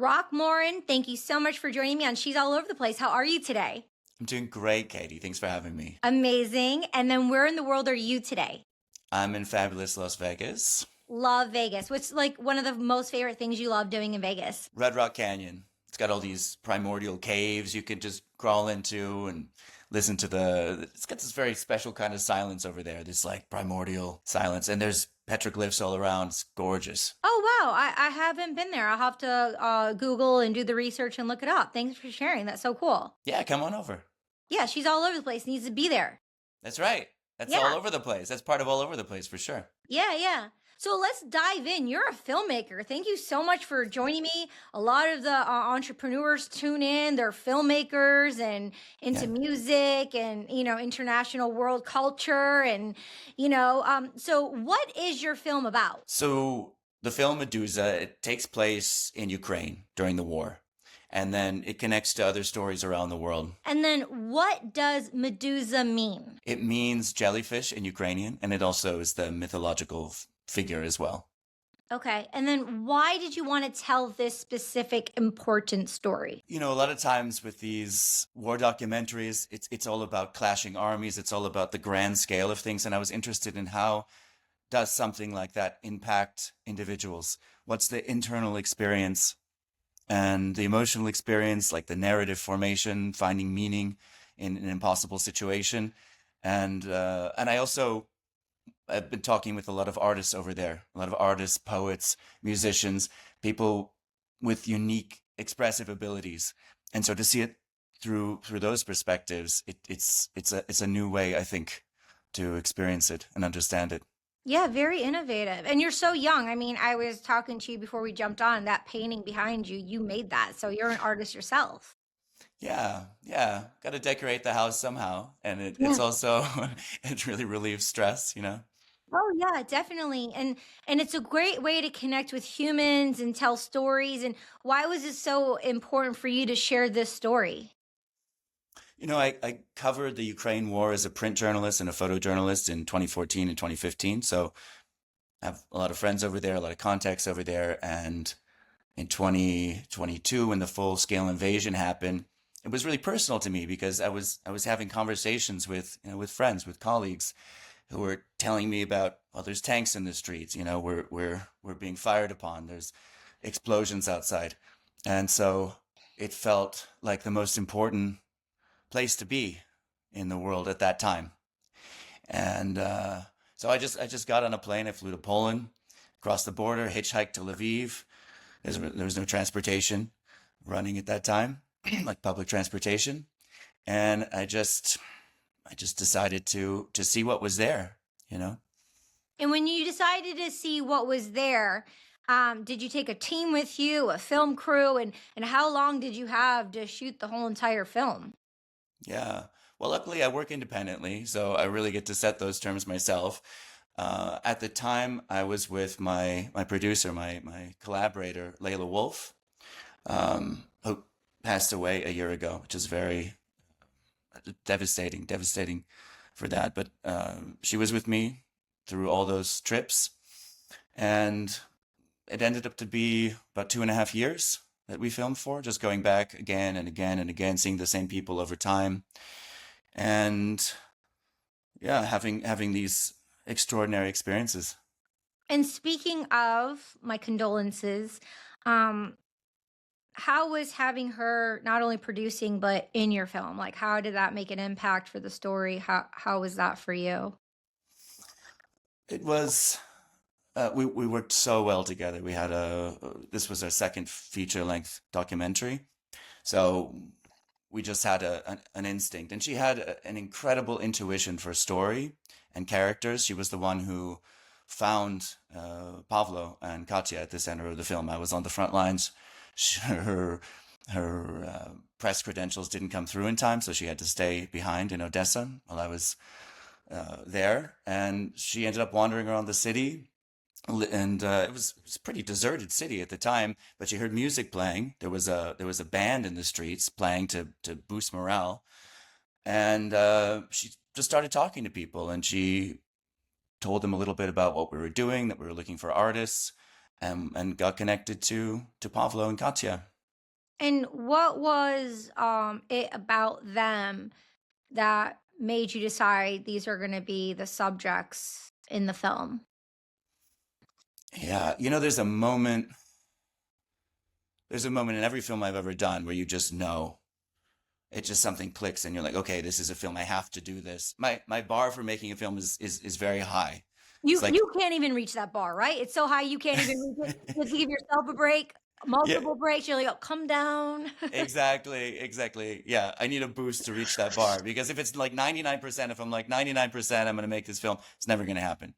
Roc Morin, thank you so much for joining me on She's All Over the Place. How are you today? I'm doing great, Katie. Thanks for having me. Amazing. And then where in the world are you today? I'm in fabulous Las Vegas. Love Vegas. What's like one of the most favorite things you love doing in Vegas? Red Rock Canyon. It's got all these primordial caves you can just crawl into and listen to it's got this very special kind of silence over there, this like primordial silence. And there's petroglyphs all around. It's gorgeous. Oh, wow. I haven't been there. I'll have to Google and do the research and look it up. Thanks for sharing. That's so cool. Yeah, come on over. Yeah, she's all over the place. Needs to be there. That's right. That's Yeah. all over the place. That's part of all over the place for sure. Yeah. So let's dive in. You're a filmmaker. Thank you so much for joining me. A lot of the entrepreneurs tune in. They're filmmakers and into Yeah. music and, international world culture. And, so what is your film about? So the film MEDUZA, it takes place in Ukraine during the war. And then it connects to other stories around the world. And then what does MEDUZA mean? It means jellyfish in Ukrainian, and it also is the mythological figure as well. Okay. And then why did you want to tell this specific important story? You know, a lot of times with these war documentaries, it's all about clashing armies. It's all about the grand scale of things. And I was interested in how does something like that impact individuals? What's the internal experience and the emotional experience, like the narrative formation, finding meaning in an impossible situation. And I've been talking with a lot of artists over there, a lot of artists, poets, musicians, people with unique expressive abilities. And so to see it through those perspectives, it's a new way, I think, to experience it and understand it. Yeah, very innovative. And you're so young. I mean, I was talking to you before we jumped on that painting behind you. You made that. So you're an artist yourself. Yeah. Got to decorate the house somehow, and Yeah. it's also it really relieves stress, you know. Oh yeah, definitely. And it's a great way to connect with humans and tell stories. And why was it so important for you to share this story? You know, I covered the Ukraine war as a print journalist and a photojournalist in 2014 and 2015. So I have a lot of friends over there, a lot of contacts over there. And in 2022, when the full scale invasion happened, it was really personal to me because I was having conversations with, with friends, with colleagues who were telling me about, well, there's tanks in the streets, we're being fired upon. There's explosions outside. And so it felt like the most important place to be in the world at that time. And so I just got on a plane. I flew to Poland, crossed the border, hitchhiked to Lviv. There was no transportation running at that time, like public transportation. And I just decided to see what was there, you know? And when you decided to see what was there, did you take a team with you, a film crew, and how long did you have to shoot the whole entire film? Yeah. Well, luckily I work independently, so I really get to set those terms myself. At the time, I was with my producer, my collaborator, Leïla Wolf, who passed away a year ago, which is very devastating for that. But she was with me through all those trips, and it ended up to be about 2.5 years that we filmed for, just going back again and again and again, seeing the same people over time, and yeah, having these extraordinary experiences. And speaking of my condolences, um, how was having her not only producing but in your film? Like, how did that make an impact for the story? How was that for you? It was we worked so well together. We had this was our second feature length documentary, so we just had an instinct, and she had an incredible intuition for story and characters. She was the one who found Pavlo and Katya at the center of the film. I was on the front lines. Her press credentials didn't come through in time, so she had to stay behind in Odessa while I was there, and she ended up wandering around the city. And it was a pretty deserted city at the time, but she heard music playing. There was a band in the streets playing to boost morale, and she just started talking to people, and she told them a little bit about what we were doing, that we were looking for artists, and got connected to Pavlo and Katya. And what was it about them that made you decide these are going to be the subjects in the film? Yeah, there's a moment in every film I've ever done where you just know it just something clicks and you're like, okay, this is a film. I have to do this. My bar for making a film is very high. It's like You can't even reach that bar, right? It's so high you can't even reach it. You have to give yourself a break, yeah, multiple breaks. You're like, "Oh, come down." exactly. Yeah, I need a boost to reach that bar because if it's like 99%, if I'm like 99%, I'm going to make this film, it's never going to happen.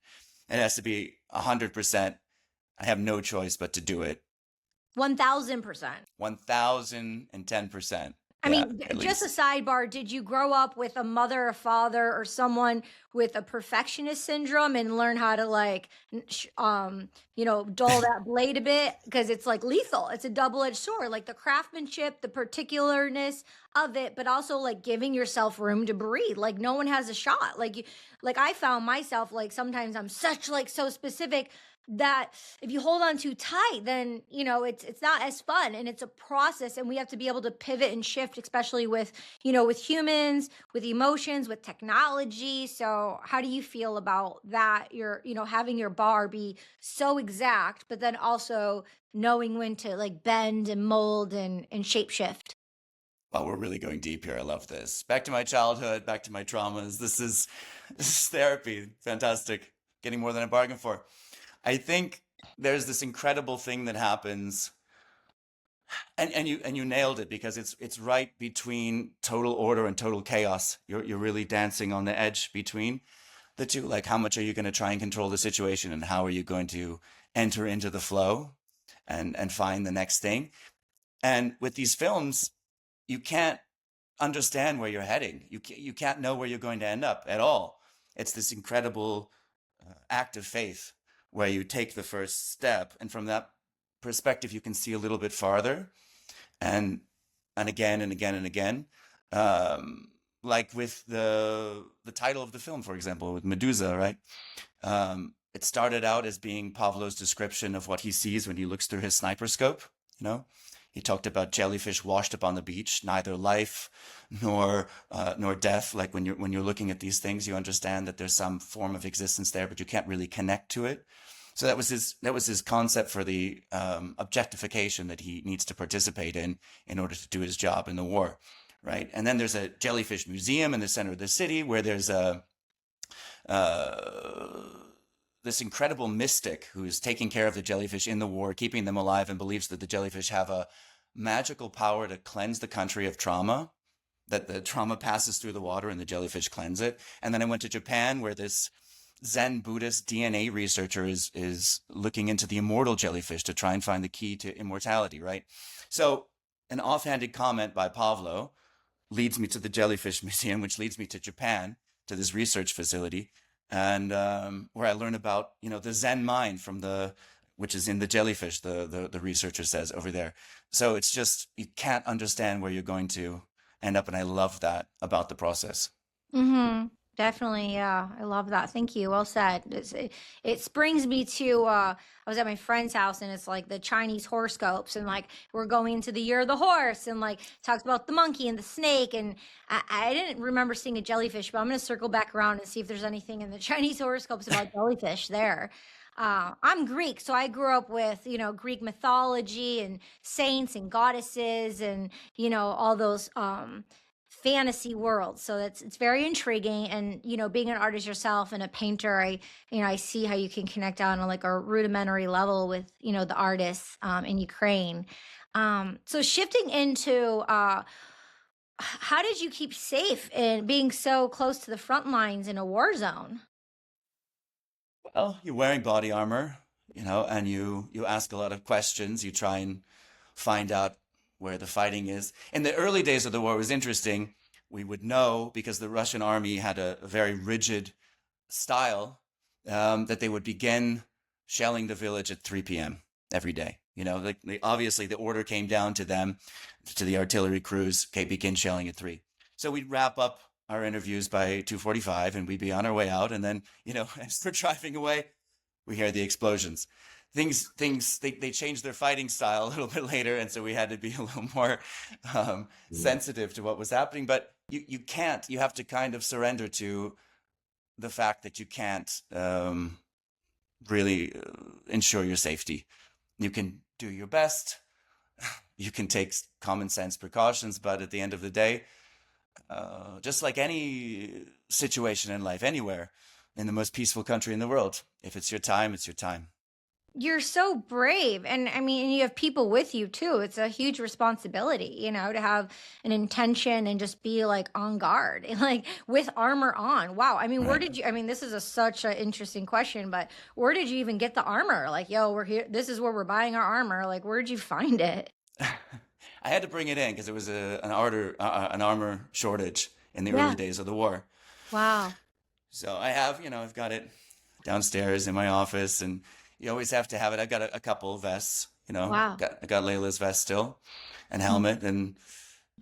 It has to be 100%. I have no choice but to do it 1000%. 1010%. I Yeah, mean, at just a least. sidebar, did you grow up with a mother, a father, or someone with a perfectionist syndrome and learn how to like, dull that blade a bit? Because it's like lethal. It's a double-edged sword, like the craftsmanship, the particularness of it, but also like giving yourself room to breathe. Like no one has a shot. Like I found myself like sometimes I'm such like so specific that if you hold on too tight, then it's not as fun, and it's a process, and we have to be able to pivot and shift, especially with with humans, with emotions, with technology. So how do you feel about that? You're having your bar be so exact, but then also knowing when to like bend and mold and shape shift. Well, we're really going deep here. I love this. Back to my childhood, back to my traumas. This is therapy. Fantastic. Getting more than I bargained for. I think there's this incredible thing that happens, and you nailed it because it's right between total order and total chaos. You're really dancing on the edge between the two. Like, how much are you going to try and control the situation, and how are you going to enter into the flow and find the next thing? And with these films, you can't understand where you're heading. You can't know where you're going to end up at all. It's this incredible act of faith where you take the first step, and from that perspective, you can see a little bit farther, and again and again and again. Like with the title of the film, for example, with Medusa, right? It started out as being Pavlo's description of what he sees when he looks through his sniper scope. You know, he talked about jellyfish washed up on the beach, neither life nor death. Like when you're looking at these things, you understand that there's some form of existence there, but you can't really connect to it. So that was his concept for the objectification that he needs to participate in order to do his job in the war, right? And then there's a jellyfish museum in the center of the city where there's a uh, this incredible mystic who's taking care of the jellyfish in the war, keeping them alive, and believes that the jellyfish have a magical power to cleanse the country of trauma. That the trauma passes through the water and the jellyfish cleanse it. And then I went to Japan where this Zen Buddhist DNA researcher is looking into the immortal jellyfish to try and find the key to immortality, right? So an offhanded comment by Pavlo leads me to the Jellyfish Museum, which leads me to Japan, to this research facility, and where I learn about the Zen mind from the which is in the jellyfish. The researcher says over there. So it's just you can't understand where you're going to end up, and I love that about the process. Mhm. Definitely, yeah. I love that. Thank you. Well said. It springs me to I was at my friend's house and it's like the Chinese horoscopes and like we're going into the year of the horse and like talks about the monkey and the snake and I didn't remember seeing a jellyfish, but I'm gonna circle back around and see if there's anything in the Chinese horoscopes about jellyfish there. I'm Greek, so I grew up with, Greek mythology and saints and goddesses and, all those fantasy world. So it's very intriguing. And, being an artist yourself and a painter, I see how you can connect on a like a rudimentary level with, the artists in Ukraine. So shifting into how did you keep safe in being so close to the front lines in a war zone? Well, you're wearing body armor, and you ask a lot of questions. You try and find out where the fighting is. In the early days of the war, it was interesting. We would know because the Russian army had a very rigid style, that they would begin shelling the village at 3 p.m. every day. Like obviously the order came down to them, to the artillery crews, okay, begin shelling at 3. So we'd wrap up our interviews by 2:45 and we'd be on our way out. And then, as we're driving away, we hear the explosions. they changed their fighting style a little bit later, and so we had to be a little more sensitive to what was happening. But you can't. You have to kind of surrender to the fact that you can't really ensure your safety. You can do your best. You can take common sense precautions, but at the end of the day, just like any situation in life, anywhere, in the most peaceful country in the world, if it's your time, it's your time. You're so brave. And I mean, you have people with you too. It's a huge responsibility, to have an intention and just be like on guard and like with armor on. Wow. I mean, where Right. did you, I mean, this is such an interesting question, but where did you even get the armor? Like, yo, we're here. This is where we're buying our armor. Like, where did you find it? I had to bring it in because it was an armor shortage in the early Yeah. days of the war. Wow. So I've got it downstairs in my office, and you always have to have it. I've got a couple of vests, Wow. I got Leila's vest still, and helmet, and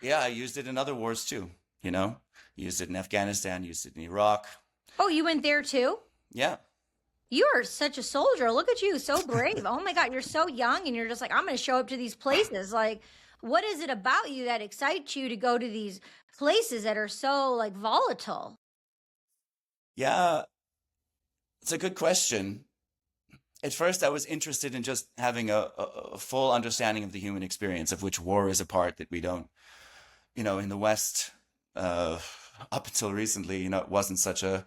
yeah, I used it in other wars too, used it in Afghanistan, used it in Iraq. Oh, you went there too? Yeah. You are such a soldier. Look at you, so brave. Oh my God, you're so young and you're just like, I'm going to show up to these places. Like, what is it about you that excites you to go to these places that are so like volatile? Yeah, it's a good question. At first, I was interested in just having a full understanding of the human experience, of which war is a part that we don't, in the West, uh, up until recently, it wasn't such a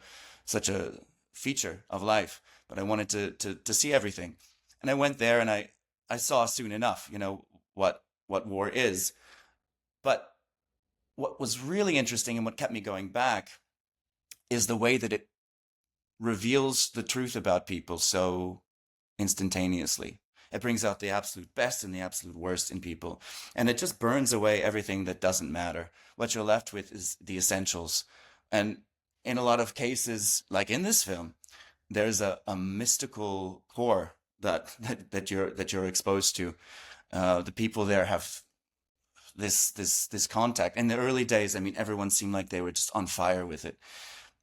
feature of life. But I wanted to see everything, and I went there, and I saw soon enough, what war is. But what was really interesting and what kept me going back is the way that it reveals the truth about people so instantaneously. It brings out the absolute best and the absolute worst in people. And it just burns away everything that doesn't matter. What you're left with is the essentials. And in a lot of cases, like in this film, there's a mystical core that you're exposed to. The people there have this contact. In the early days, I mean, everyone seemed like they were just on fire with it,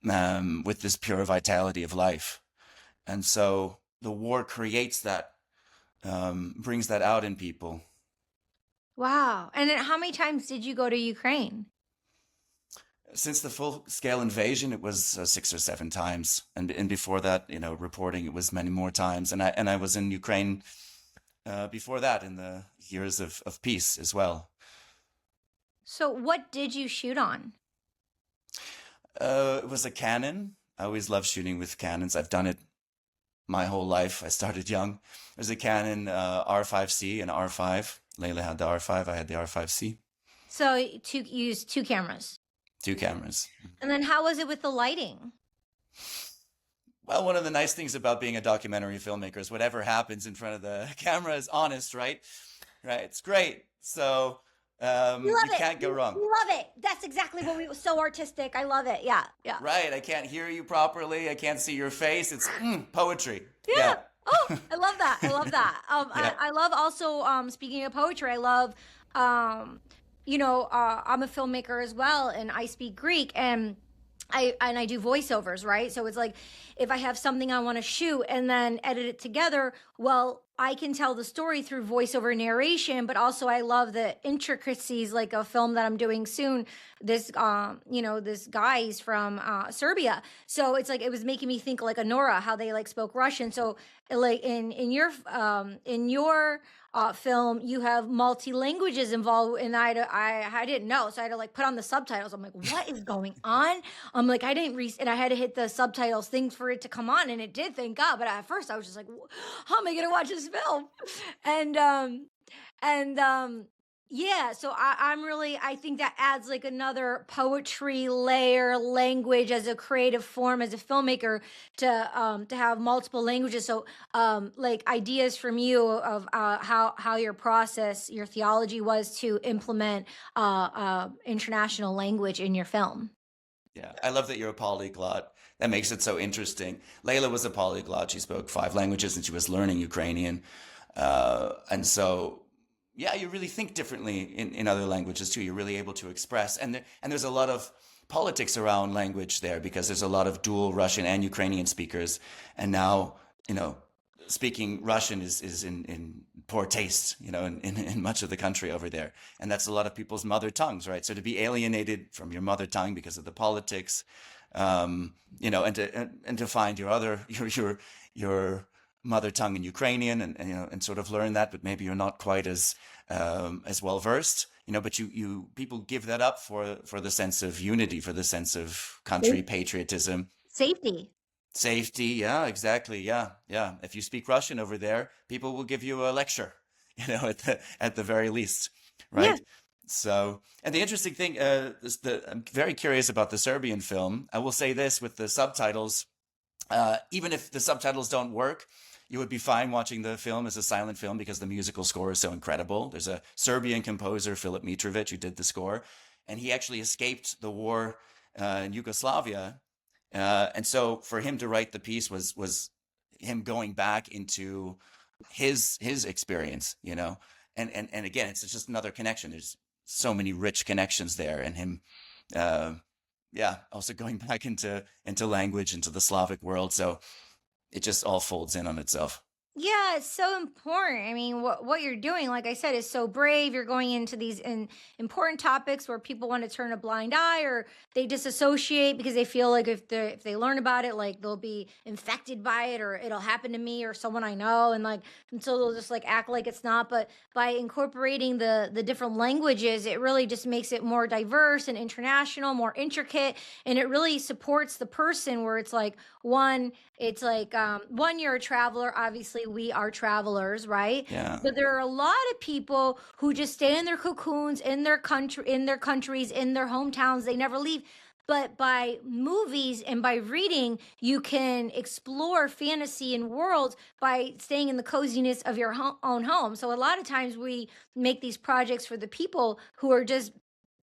with this pure vitality of life. And so the war creates that, brings that out in people. Wow. And then how many times did you go to Ukraine? Since the full-scale invasion, it was 6 or 7 times, and before that, reporting, it was many more times. And I was in Ukraine before that in the years of peace as well. So what did you shoot on? It was a cannon. I always loved shooting with cannons. I've done it my whole life. I started young. It was a Canon R5C and R5. Leïla had the R5. I had the R5C. So you used two cameras. 2 cameras. And then how was it with the lighting? Well, one of the nice things about being a documentary filmmaker is whatever happens in front of the camera is honest, right? Right. It's great. So We love you it. can't go wrong. We love it. That's exactly what we so artistic. I love it. Yeah. Yeah. Right. I can't hear you properly. I can't see your face. It's poetry. Yeah. Oh, I love that. I love that. Yeah. I love also speaking of poetry, I love I'm a filmmaker as well and I speak Greek and I do voiceovers, right? So it's like if I have something I want to shoot and then edit it together, well, I can tell the story through voiceover narration, but also I love the intricacies, like a film that I'm doing soon. This guy's from Serbia, so it's like it was making me think like Honora, how they like spoke Russian. So like in your film, you have multi languages involved, and I didn't know, so I had to like put on the subtitles. I'm like, what is going on? I'm like, I didn't and I had to hit the subtitles things for it to come on, and it did, thank God. But at first, I was just like, how am I gonna watch this film? And yeah, so I think that adds like another poetry layer, language as a creative form as a filmmaker to have multiple languages. So like ideas from you of how your process, your theology was to implement international language in your film. Yeah. I love that you're a polyglot. That makes it so interesting. Leïla was a polyglot. She spoke 5 languages and she was learning Ukrainian. And so, yeah, you really think differently in other languages too. You're really able to express. And there's a lot of politics around language there because there's a lot of dual Russian and Ukrainian speakers. And now, speaking Russian is in poor taste, in much of the country over there. And that's a lot of people's mother tongues, right? So to be alienated from your mother tongue because of the politics, and to find your other your mother tongue in Ukrainian and sort of learn that, but maybe you're not quite as well versed, but you people give that up for the sense of unity, for the sense of country Safe- patriotism. Safety. Safety, yeah, exactly. Yeah, yeah. If you speak Russian over there, people will give you a lecture, at the very least, Yeah. right? So, and the interesting thing, I'm very curious about the Serbian film. I will say this with the subtitles, even if the subtitles don't work, you would be fine watching the film as a silent film because the musical score is so incredible. There's a Serbian composer, Filip Mitrovic, who did the score, and he actually escaped the war in Yugoslavia, and so for him to write the piece was him going back into his experience, and again, it's just another connection. There's so many rich connections there, and him, uh, yeah, also going back into language, into the Slavic world. So it just all folds in on itself. Yeah, it's so important. I mean, what you're doing, like I said, is so brave. You're going into these important topics where people want to turn a blind eye or they disassociate because they feel like if they learn about it, like they'll be infected by it or it'll happen to me or someone I know, and so they'll just like act like it's not. But by incorporating the different languages, it really just makes it more diverse and international, more intricate, and it really supports the person. Where it's like one it's like one, you're a traveler. Obviously, we are travelers, right? Yeah. But there are a lot of people who just stay in their cocoons, in their country, in their countries, in their hometowns. They never leave. But by movies and by reading, you can explore fantasy and worlds by staying in the coziness of your own home. So a lot of times we make these projects for the people who are just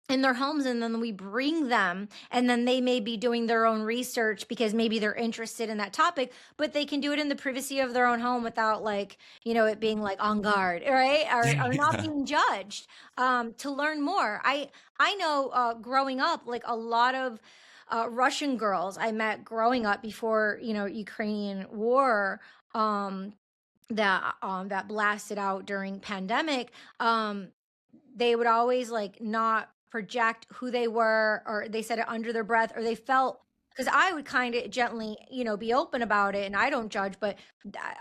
in their homes, and then we bring them, and then they may be doing their own research because maybe they're interested in that topic, but they can do it in the privacy of their own home without like it being like on guard, right? Or not Yeah. being judged. To learn more, I know, growing up, like a lot of Russian girls I met growing up before Ukrainian war, that blasted out during pandemic. They would always like not project who they were, or they said it under their breath, or they felt, because I would kind of gently be open about it and I don't judge, but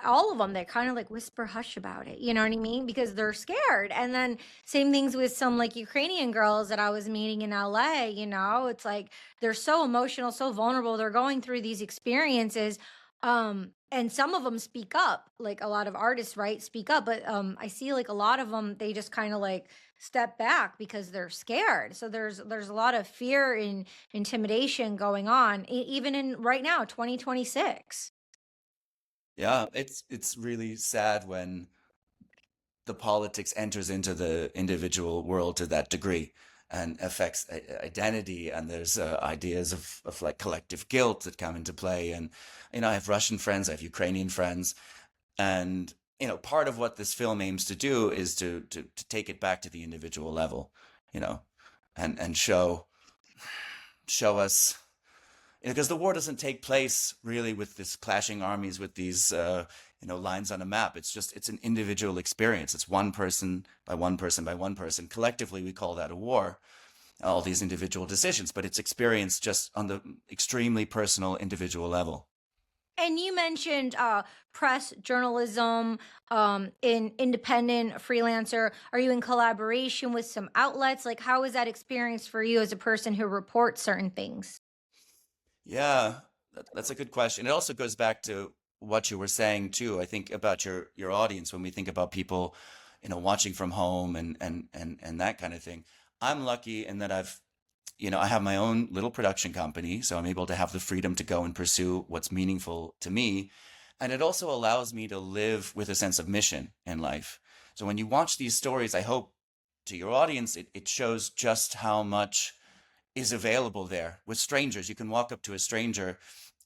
all of them, they kind of like whisper hush about it, you know what I mean, because they're scared. And then same things with some like Ukrainian girls that I was meeting in LA. It's like they're so emotional, so vulnerable, they're going through these experiences. And some of them speak up, like a lot of artists, right, speak up, but I see like a lot of them, they just kind of like step back because they're scared. So there's a lot of fear and intimidation going on, even in right now, 2026. Yeah, it's really sad when the politics enters into the individual world to that degree and affects identity, and there's ideas of like collective guilt that come into play. And I have Russian friends, I have Ukrainian friends, and part of what this film aims to do is to take it back to the individual level, you know and show us, because the war doesn't take place really with this clashing armies, with these lines on a map. It's an individual experience. It's one person by one person by one person. Collectively, we call that a war. All these individual decisions, but it's experienced just on the extremely personal individual level. And you mentioned press journalism, in independent freelancer. Are you in collaboration with some outlets? Like, how is that experience for you as a person who reports certain things? Yeah, that's a good question. It also goes back to what you were saying too. I think about your audience when we think about people, watching from home and that kind of thing. I'm lucky in that I have my own little production company, so I'm able to have the freedom to go and pursue what's meaningful to me. And it also allows me to live with a sense of mission in life. So when you watch these stories, I hope to your audience, it shows just how much is available there with strangers. You can walk up to a stranger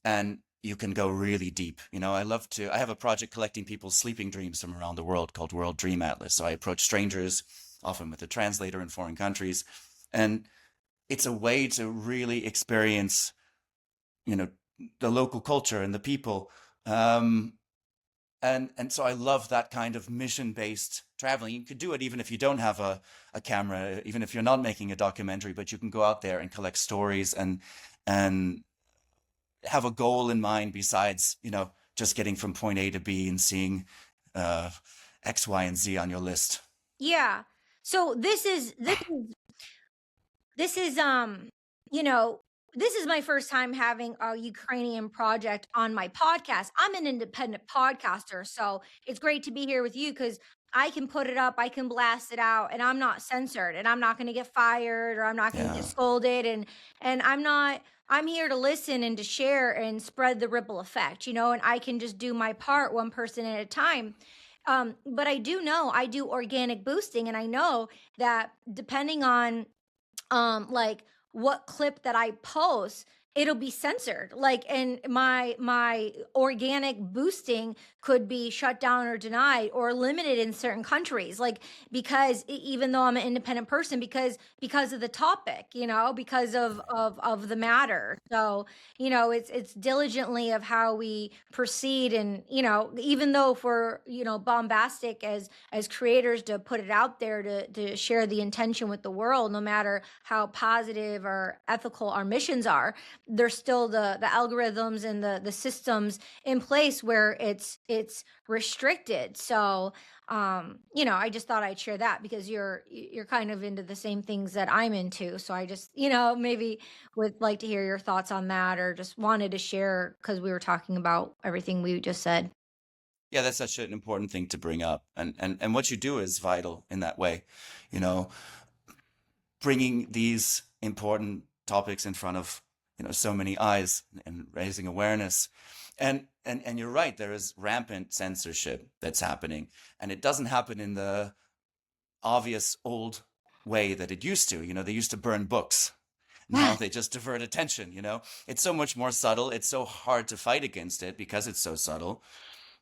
and you can go really deep. I have a project collecting people's sleeping dreams from around the world called World Dream Atlas. So I approach strangers, often with a translator in foreign countries, and it's a way to really experience, you know, the local culture and the people. Um, And so I love that kind of mission-based traveling. You could do it even if you don't have a camera, even if you're not making a documentary, but you can go out there and collect stories and have a goal in mind besides, just getting from point A to B and seeing uh, X, Y, and Z on your list. Yeah. So this is you know, this is my first time having a Ukrainian project on my podcast. I'm an independent podcaster, so it's great to be here with you because I can put it up, I can blast it out, and I'm not censored, and I'm not going to get fired, or I'm not going to get Yeah. scolded, and I'm not. I'm here to listen and to share and spread the ripple effect, and I can just do my part, one person at a time. But I do know I do organic boosting, and I know that depending on like what clip that I post, it'll be censored, like, and my organic boosting could be shut down or denied or limited in certain countries, like, because even though I'm an independent person, because of the topic, because of the matter. So it's diligently of how we proceed, and even though if we're bombastic as creators to put it out there to share the intention with the world, no matter how positive or ethical our missions are, there's still the algorithms and the systems in place where it's restricted. So I just thought I'd share that because you're kind of into the same things that I'm into. So I just maybe would like to hear your thoughts on that, or just wanted to share because we were talking about everything we just said. Yeah, that's such an important thing to bring up. And what you do is vital in that way. You know, bringing these important topics in front of so many eyes and raising awareness. And you're right, there is rampant censorship that's happening, and it doesn't happen in the obvious old way that it used to. They used to burn books. Now they just divert attention. It's so much more subtle. It's so hard to fight against it because it's so subtle.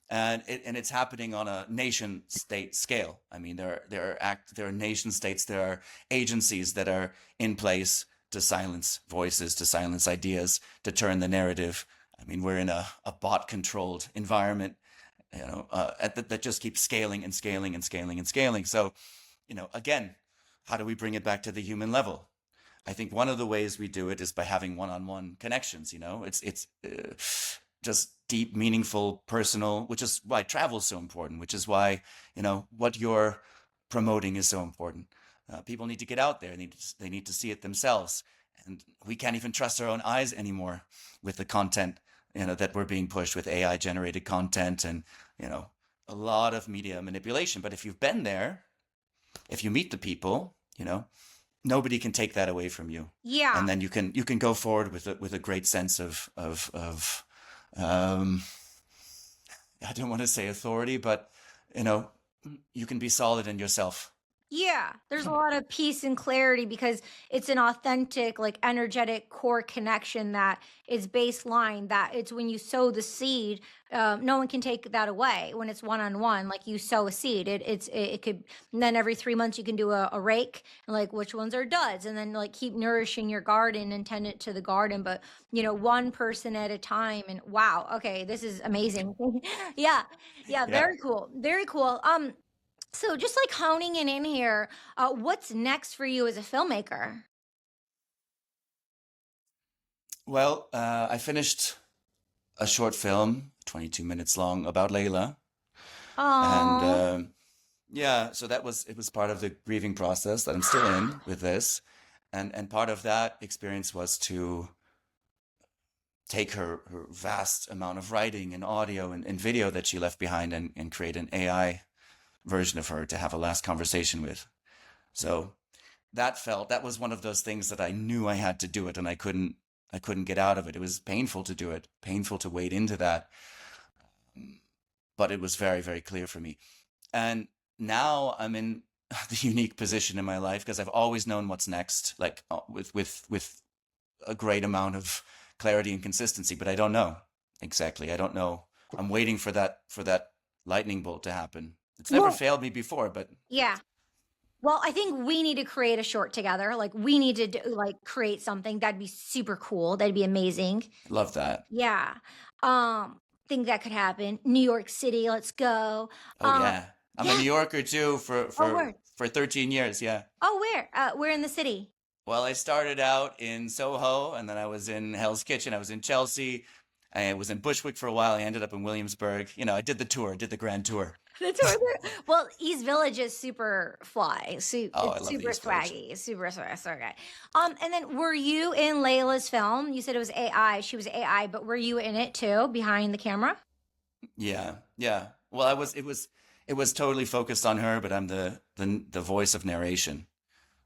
And it's happening on a nation state scale. I mean, there are nation states, there are agencies that are in place to silence voices, to silence ideas, to turn the narrative. I mean, we're in a bot controlled environment, that just keeps scaling and scaling and scaling and scaling. So, again, how do we bring it back to the human level? I think one of the ways we do it is by having one-on-one connections. It's just deep, meaningful, personal, which is why travel is so important, which is why, what you're promoting is so important. People need to get out there. They need to see it themselves. And we can't even trust our own eyes anymore with the content, that we're being pushed with AI generated content and, a lot of media manipulation. But if you've been there, if you meet the people, nobody can take that away from you. Yeah. And then you can go forward with a great sense of um, I don't want to say authority, but you know, you can be solid in yourself. Yeah, there's a lot of peace and clarity because it's an authentic, like, energetic core connection that is baseline. That it's when you sow the seed, no one can take that away. When it's one on one, like, you sow a seed, it could. And then every 3 months you can do a rake, and like which ones are duds, and then like keep nourishing your garden and tend it to the garden. But one person at a time. And wow, okay, this is amazing. Yeah, yeah, Yeah. very cool, very cool. So just like honing it in here, what's next for you as a filmmaker? Well, I finished a short film, 22 minutes long, about Leïla, and Oh, yeah, so it was part of the grieving process that I'm still in with this, and part of that experience was to take her vast amount of writing and audio and video that she left behind and create an AI version of her to have a last conversation with. So that was one of those things that I knew I had to do it, and I couldn't get out of it. It was painful to do it, painful to wade into that, but it was very, very clear for me. And now I'm in the unique position in my life because I've always known what's next, like with a great amount of clarity and consistency, but I don't know exactly. I don't know. I'm waiting for that lightning bolt to happen. It's never well, failed me before, but yeah. Well, I think we need to create a short together. Like, we need to like create something that'd be super cool. That'd be amazing. love that. Yeah. Um, think that could happen. New York City, let's go. Oh yeah. I'm a Yeah. New Yorker too Oh, word. for 13 years, yeah. Oh, where? Where in the city? Well, I started out in Soho and then I was in Hell's Kitchen, I was in Chelsea, I was in Bushwick for a while, I ended up in Williamsburg. You know, I did the tour, did the grand tour. That's where well, East Village is super fly. Oh, I It's love the super East Village. swaggy. Super swaggy. And then were you in Layla's film? You said it was AI. She was AI, but were you in it too, behind the camera? Yeah, yeah. Well, it was totally focused on her, but I'm the voice of narration.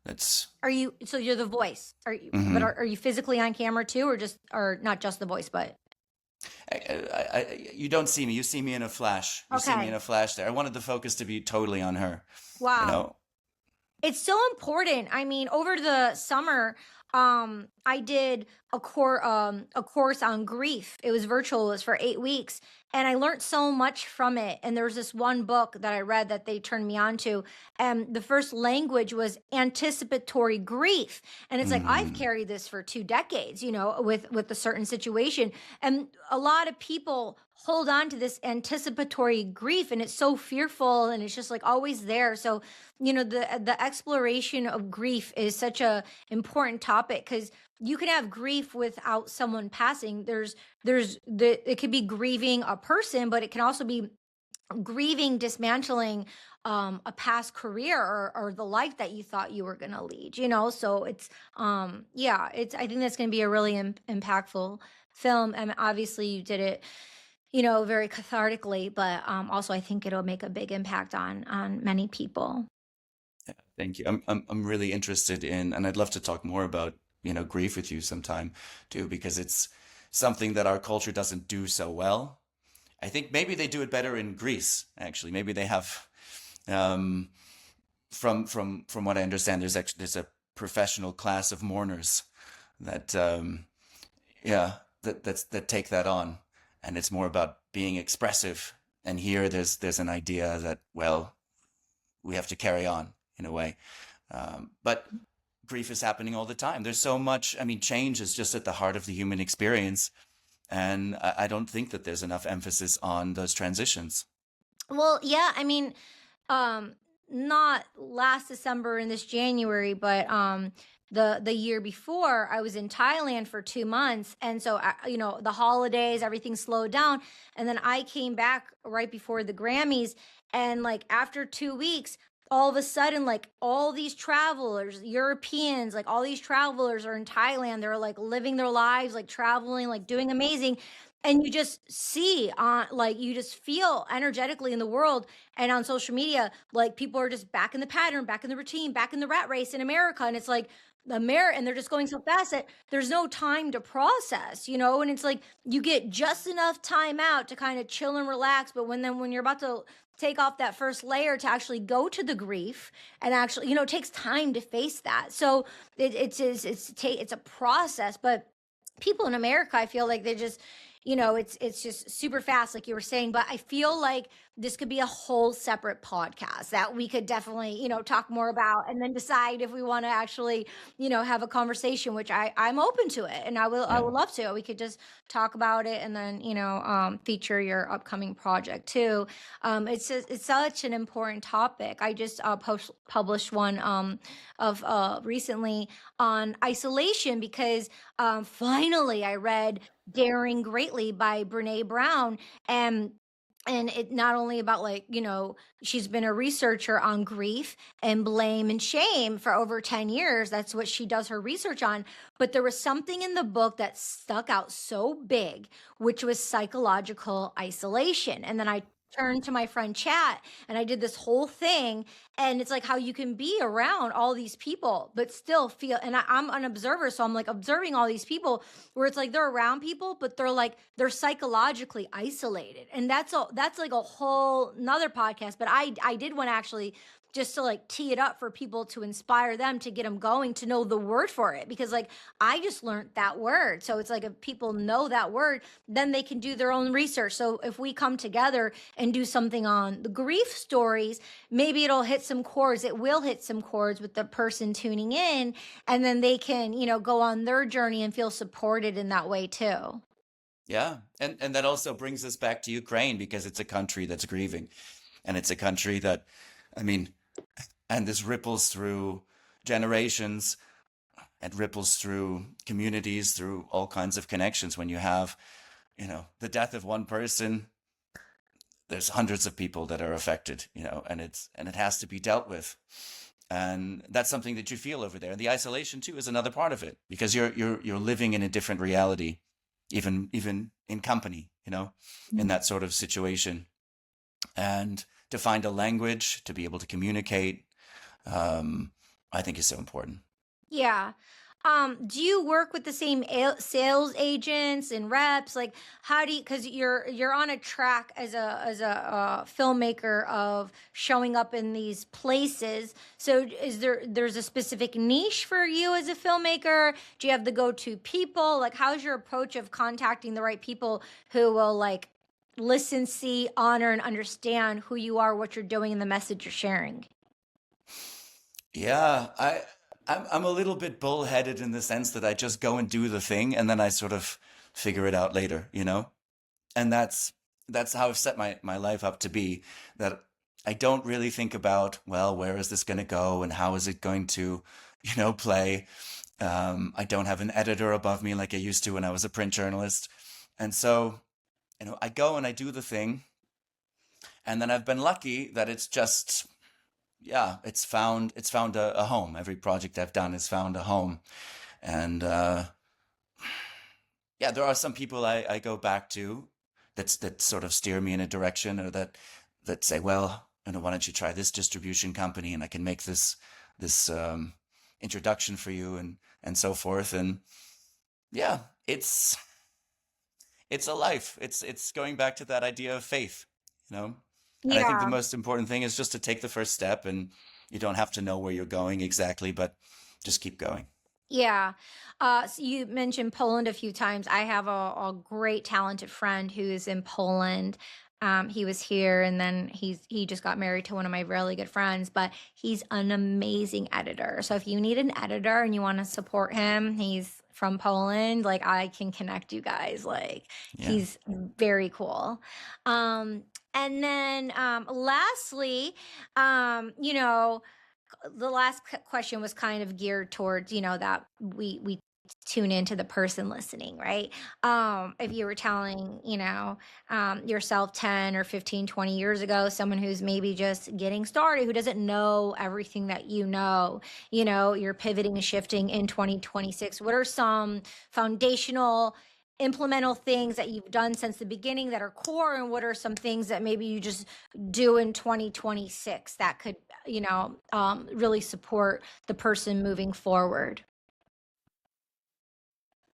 That's Are you so you're the voice? hmm Are you physically on camera too, or not just the voice, but you don't see me. You see me in a flash. You see me in okay. a flash there. I wanted the focus to be totally on her, you Wow. know. It's so important. I mean, over the summer, I did a course on grief. It was virtual, it was for 8 weeks, and I learned so much from it. And there was this one book that I read that they turned me on to, and the first language was anticipatory grief. And it's like I've Mm, carried this for 2 decades, with a certain situation, and a lot of people hold on to this anticipatory grief, and it's so fearful, and it's just like always there. So the exploration of grief is such a important topic, because you can have grief without someone passing. It could be grieving a person, but it can also be grieving dismantling a past career, or the life that you thought you were going to lead, so it's yeah, it's I think that's going to be a really impactful film. And obviously you did it very cathartically, but also I think it'll make a big impact on many people. thank you. I'm really interested in, and I'd love to talk more about, grief with you sometime too, because it's something that our culture doesn't do so well. I think maybe they do it better in Greece, actually. Maybe they have, um, from what I understand, there's a professional class of mourners that yeah, that take that on, and it's more about being expressive. And here there's an idea that, well, we have to carry on in a way. But grief is happening all the time. There's so much, I mean, change is just at the heart of the human experience. And I don't think that there's enough emphasis on those transitions. Well, yeah, I mean, um, not last December and this January, but the year before, I was in Thailand for 2 months, and so the holidays, everything slowed down, and then I came back right before the Grammys, and like after 2 weeks, all of a sudden, like all these travelers, Europeans, like all these travelers are in Thailand. They're like living their lives, like traveling, like doing amazing. And you just see like you just feel energetically in the world and on social media, like people are just back in the pattern, back in the routine, back in the rat race in America. And it's like and they're just going so fast that there's no time to process, and it's like you get just enough time out to kind of chill and relax. But when you're about to take off that first layer to actually go to the grief, and actually, it takes time to face that. So it's a process. But people in America, I feel like they just, it's just super fast, like you were saying. But I feel like this could be a whole separate podcast that we could definitely, talk more about, and then decide if we want to actually, have a conversation, which I'm open to it, and I Yeah. would love to. We could just talk about it, and then, feature your upcoming project too. It's such an important topic. I just published one of recently on isolation, because finally I read Daring Greatly by Brene Brown. And it not only about, like, she's been a researcher on grief and blame and shame for over 10 years. That's what she does her research on. But there was something in the book that stuck out so big, which was psychological isolation. And then I turned to my friend Chat, and I did this whole thing. And it's like how you can be around all these people but still feel, and I'm an observer, so I'm like observing all these people, where it's like they're around people, but they're psychologically isolated. And that's like a whole another podcast. But I did want to actually just to like tee it up for people, to inspire them, to get them going, to know the word for it, because like I just learned that word. So it's like if people know that word, then they can do their own research. So if we come together and do something on the grief stories, maybe it'll hit some chords. It will hit some chords with the person tuning in, and then they can, go on their journey and feel supported in that way too. Yeah. And that also brings us back to Ukraine because it's a country that's grieving. And it's a country that, I mean, and this ripples through generations and ripples through communities, through all kinds of connections. When you have, the death of one person, there's hundreds of people that are affected, and it has to be dealt with. And that's something that you feel over there. And the isolation too is another part of it because you're living in a different reality, even in company, in that sort of situation. And to find a language to be able to communicate, I think is so important. Yeah. Do you work with the same sales agents and reps? Like, how do you? Because you're on a track as a filmmaker of showing up in these places. So, there's a specific niche for you as a filmmaker? Do you have the go-to people? Like, how's your approach of contacting the right people who will like listen, see, honor, and understand who you are, what you're doing, and the message you're sharing? Yeah, I'm a little bit bullheaded in the sense that I just go and do the thing and then I sort of figure it out later, And that's how I've set my life up to be, that I don't really think about, well, where is this going to go and how is it going to, play. I don't have an editor above me like I used to when I was a print journalist. And so, I go and I do the thing. And then I've been lucky that it's just, yeah, it's found a home. Every project I've done has found a home. And yeah, there are some people I go back to that sort of steer me in a direction, or that say, well, why don't you try this distribution company and I can make this introduction for you and so forth. And yeah, it's a life. It's going back to that idea of faith, you know. And I think the Yeah. most important thing is just to take the first step, and you don't have to know where you're going exactly, but just keep going. Yeah. So you mentioned Poland a few times. I have a great talented friend who is in Poland. He was here and then he just got married to one of my really good friends, but he's an amazing editor. So if you need an editor and you want to support him, he's from Poland, like I can connect you guys. Like Yeah. he's very cool. Um, and then lastly, you know, the last question was kind of geared towards, that we tune into the person listening, right? If you were telling, yourself 10 or 15, 20 years ago, someone who's maybe just getting started, who doesn't know everything that you're pivoting and shifting in 2026, what are some foundational implemental things that you've done since the beginning that are core, and what are some things that maybe you just do in 2026 that could really support the person moving forward?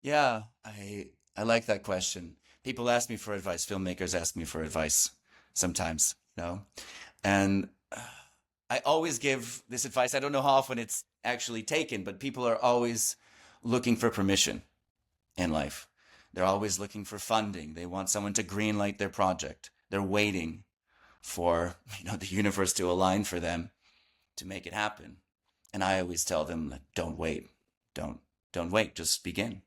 Yeah, I like that question. People ask me for advice. Filmmakers ask me for advice sometimes, And I always give this advice. I don't know how often it's actually taken, but people are always looking for permission in life. They're always looking for funding. They want someone to greenlight their project. They're waiting for, the universe to align for them to make it happen. And I always tell them that don't wait. Don't don't wait, just begin.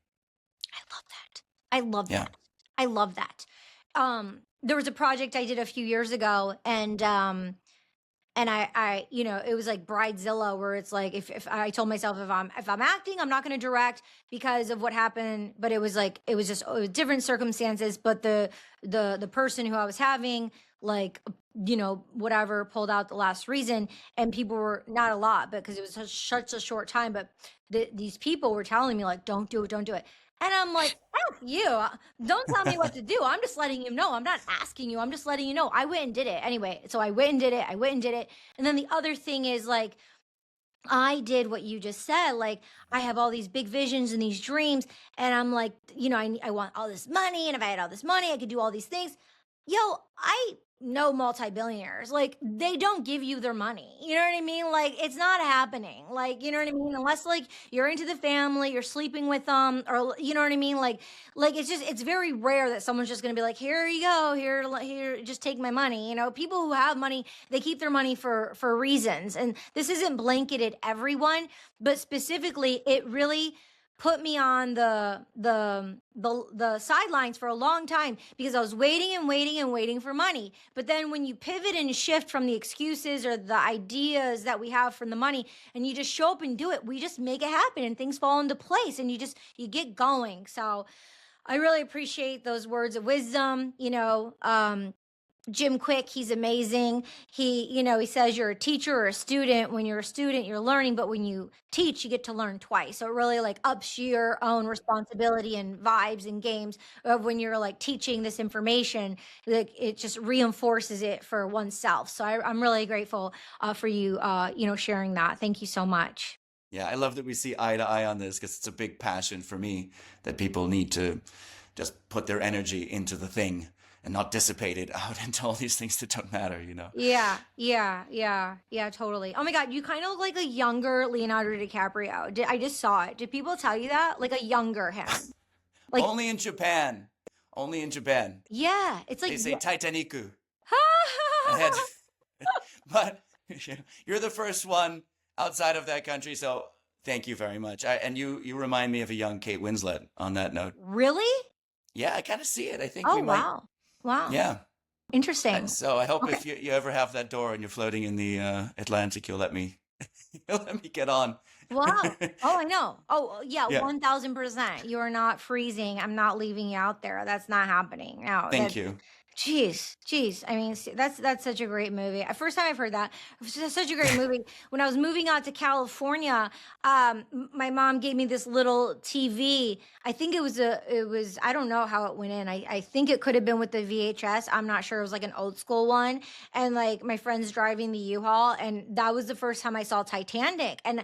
I love that. I love Yeah. that. I love that. There was a project I did a few years ago, and it was like Bridezilla, where it's like if I told myself if I'm acting, I'm not going to direct because of what happened. But it was like it was different circumstances. But the person who I was having, like, whatever, pulled out the last reason, and people were not a lot, because it was such a short time. But these people were telling me, like, don't do it, don't do it. And I'm like, F you. Don't tell me what to do. I'm just letting you know. I'm not asking you. I'm just letting you know. I went and did it. Anyway, so I went and did it. I went and did it. And then the other thing is, like, I did what you just said. Like, I have all these big visions and these dreams. And I'm like, I want all this money. And if I had all this money, I could do all these things. Yo, I know multi-billionaires. Like, they don't give you their money. You know what I mean? Like, it's not happening. Like, you know what I mean? Unless, like, you're into the family, you're sleeping with them, or you know what I mean? Like it's very rare that someone's just gonna be like, here you go, here, just take my money. People who have money, they keep their money for reasons. And this isn't blanketed everyone, but specifically, it really put me on the sidelines for a long time because I was waiting and waiting and waiting for money. But then when you pivot and shift from the excuses or the ideas that we have from the money, and you just show up and do it, we just make it happen and things fall into place, and you get going. So I really appreciate those words of wisdom. Jim Quick, he's amazing. He says you're a teacher or a student. When you're a student, you're learning, but when you teach, you get to learn twice. So it really like ups your own responsibility and vibes and games of when you're like teaching this information. Like it just reinforces it for oneself. So I'm really grateful for you, sharing that. Thank you so much. Yeah, I love that we see eye to eye on this because it's a big passion for me that people need to just put their energy into the thing and not dissipate it out into all these things that don't matter. Yeah, yeah, totally. Oh my God, you kind of look like a younger Leonardo DiCaprio. I just saw it. Did people tell you that? Like a younger him. Like, Only in Japan. Only in Japan. yeah, it's like, They say Titanicu. And- but you're the first one outside of that country, so thank you very much. And you remind me of a young Kate Winslet on that note. really? Yeah, I kind of see it. I think Oh, we might. wow. Wow. Yeah. Interesting. So I hope Okay. if you ever have that door and you're floating in the Atlantic, you'll let me you'll let me get on. Wow. Oh, I know. Oh, yeah, Yeah. 1000%. You are not freezing. I'm not leaving you out there. That's not happening. No, Thank you. Jeez. I mean, that's such a great movie. First time I've heard that. It was such a great movie. When I was moving out to California, my mom gave me this little TV. I think it was, I don't know how it went in. I think it could have been with the VHS. I'm not sure. It was like an old school one. And like my friend's driving the U-Haul, and that was the first time I saw Titanic. And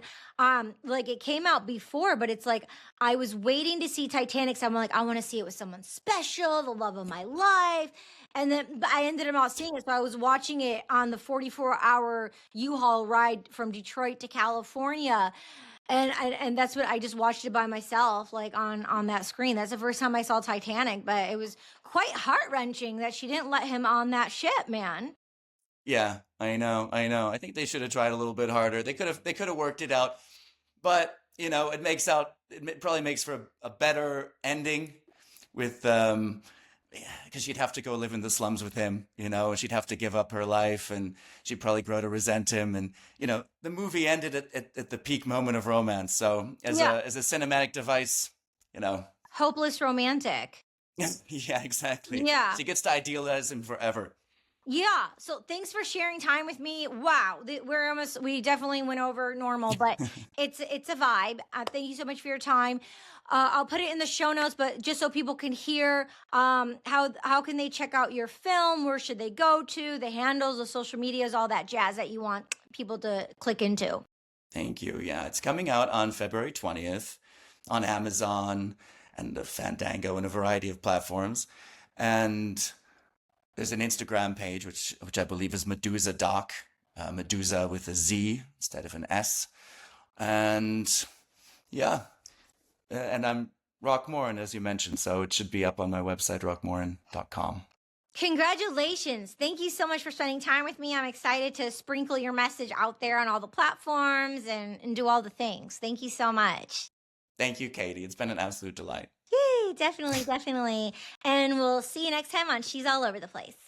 like it came out before, but it's like I was waiting to see Titanic. So I'm like, I want to see it with someone special, the love of my life. And then but I ended up not seeing it. So I was watching it on the 44-hour U-Haul ride from Detroit to California. And that's what I just watched it by myself, like on that screen. That's the first time I saw Titanic, but it was quite heart-wrenching that she didn't let him on that ship, man. Yeah, I know. I think they should have tried a little bit harder. They could have worked it out. But, it probably makes for a better ending with because she'd have to go live in the slums with him, and she'd have to give up her life and she'd probably grow to resent him. And, the movie ended at the peak moment of romance. So Yeah. as a cinematic device, Hopeless romantic. yeah, exactly. Yeah. She gets to idealize him forever. Yeah. So thanks for sharing time with me. Wow. We definitely went over normal, but it's a vibe. Thank you so much for your time. I'll put it in the show notes, but just so people can hear, how can they check out your film? Where should they go to? The handles, the social medias, all that jazz that you want people to click into. Thank you. Yeah, it's coming out on February 20th on Amazon and Fandango and a variety of platforms. And there's an Instagram page, which I believe is MEDUZA Doc, MEDUZA with a Z instead of an S. And yeah, and I'm Roc Morin, as you mentioned, so it should be up on my website, rocmorin.com. Congratulations. Thank you so much for spending time with me. I'm excited to sprinkle your message out there on all the platforms and do all the things. Thank you so much. Thank you, Katie. It's been an absolute delight. Yay, definitely. And we'll see you next time on She's All Over the Place.